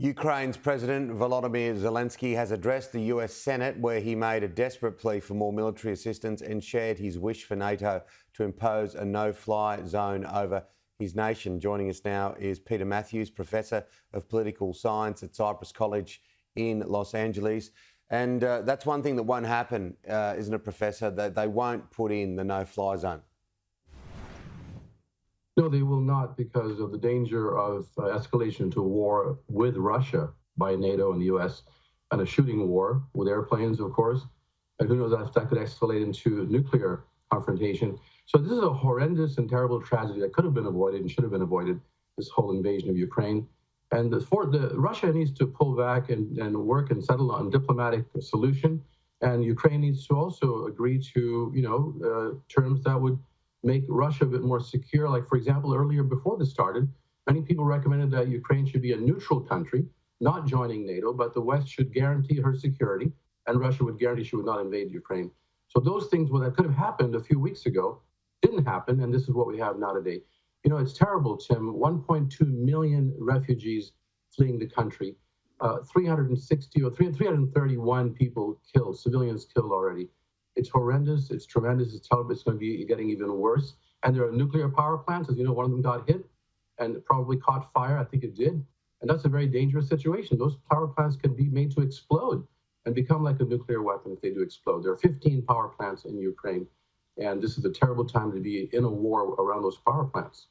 Ukraine's President Volodymyr Zelensky has addressed the US Senate, where he made a desperate plea for more military assistance and shared his wish for NATO to impose a no-fly zone over his nation. Joining us now is Prof Matthews, Professor of Political Science at Cypress College in Los Angeles. And that's one thing that won't happen, isn't it, Professor? That they won't put in the no-fly zone. No, they will not, because of the danger of escalation to a war with Russia by NATO and the U.S. and a shooting war with airplanes, of course. And who knows if that could escalate into nuclear confrontation. So this is a horrendous and terrible tragedy that could have been avoided and should have been avoided, this whole invasion of Ukraine. And Russia needs to pull back and work and settle on a diplomatic solution. And Ukraine needs to also agree to, terms that would make Russia a bit more secure. Like, for example, earlier before this started, many people recommended that Ukraine should be a neutral country, not joining NATO, but the West should guarantee her security, and Russia would guarantee she would not invade Ukraine. So those things that could have happened a few weeks ago didn't happen, and this is what we have now today. You know, it's terrible, Tim. 1.2 million refugees fleeing the country, 331 people killed, civilians killed already. It's horrendous, it's tremendous, it's terrible, it's going to be getting even worse. And there are nuclear power plants, as you know, one of them got hit and probably caught fire, I think it did. And that's a very dangerous situation. Those power plants can be made to explode and become like a nuclear weapon if they do explode. There are 15 power plants in Ukraine, and this is a terrible time to be in a war around those power plants.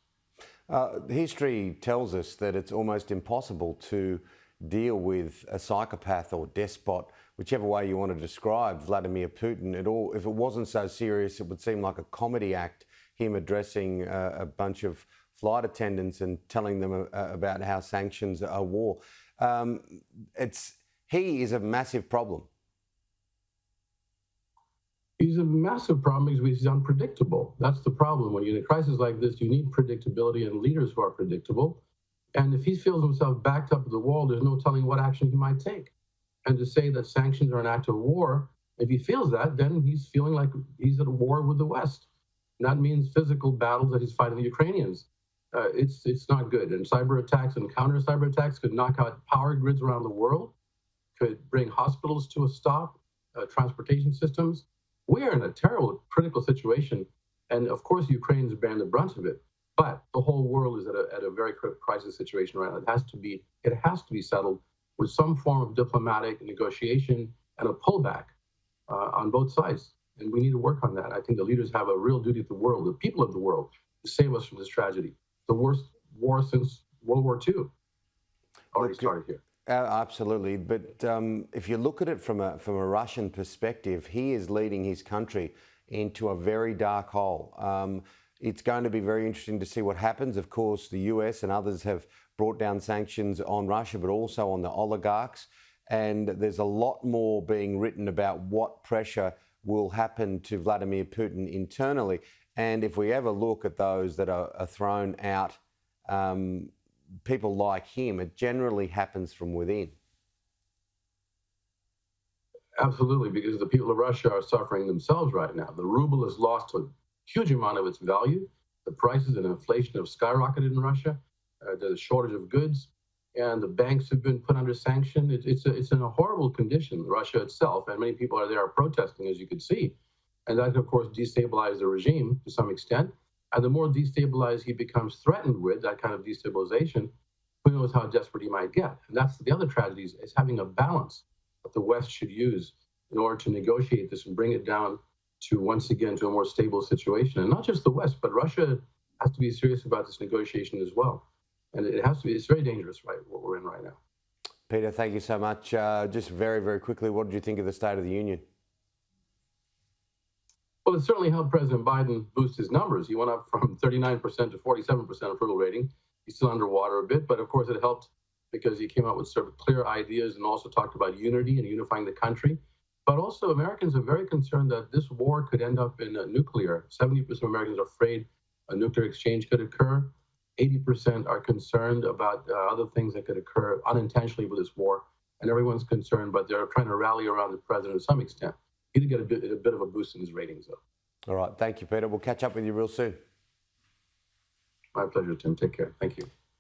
History tells us that it's almost impossible to deal with a psychopath or despot, whichever way you want to describe Vladimir Putin at all. If it wasn't so serious, it would seem like a comedy act, him addressing a bunch of flight attendants and telling them about how sanctions are war. He is a massive problem. He's a massive problem because he's unpredictable. That's the problem. When you're in a crisis like this, you need predictability and leaders who are predictable. And if he feels himself backed up to the wall, there's no telling what action he might take. And to say that sanctions are an act of war, if he feels that, then he's feeling like he's at war with the West. And that means physical battles that he's fighting the Ukrainians. It's not good. And cyber attacks and counter cyber attacks could knock out power grids around the world, could bring hospitals to a stop, transportation systems. We are in a terrible, critical situation. And of course, Ukraine is bearing the brunt of it. But the whole world is at a very crisis situation right now. It has to be settled with some form of diplomatic negotiation and a pullback on both sides. And we need to work on that. I think the leaders have a real duty to the world, the people of the world, to save us from this tragedy. The worst war since World War II already started here. Absolutely. But if you look at it from a Russian perspective, he is leading his country into a very dark hole. It's going to be very interesting to see what happens. Of course, the US and others have brought down sanctions on Russia, but also on the oligarchs. And there's a lot more being written about what pressure will happen to Vladimir Putin internally. And if we ever look at those that are thrown out, people like him, it generally happens from within. Absolutely, because the people of Russia are suffering themselves right now. The ruble has lost a huge amount of its value. The prices and inflation have skyrocketed in Russia. There's a shortage of goods, and the banks have been put under sanction. It's in a horrible condition, Russia itself, and many people are protesting, as you can see. And that, of course, destabilized the regime to some extent. And the more destabilized he becomes threatened with, that kind of destabilization, who knows how desperate he might get. And that's the other tragedy, is having a balance that the West should use in order to negotiate this and bring it down to, once again, to a more stable situation. And not just the West, but Russia has to be serious about this negotiation as well. And it has to be, it's very dangerous, right, what we're in right now. Peter, thank you so much. Just very, very quickly, what did you think of the State of the Union? Well, it certainly helped President Biden boost his numbers. He went up from 39% to 47% approval rating. He's still underwater a bit, but of course it helped because he came out with sort of clear ideas and also talked about unity and unifying the country. But also Americans are very concerned that this war could end up in nuclear. 70% of Americans are afraid a nuclear exchange could occur. 80% are concerned about other things that could occur unintentionally with this war. And everyone's concerned, but they're trying to rally around the president to some extent. He did get a bit of a boost in his ratings, though. All right. Thank you, Peter. We'll catch up with you real soon. My pleasure, Tim. Take care. Thank you.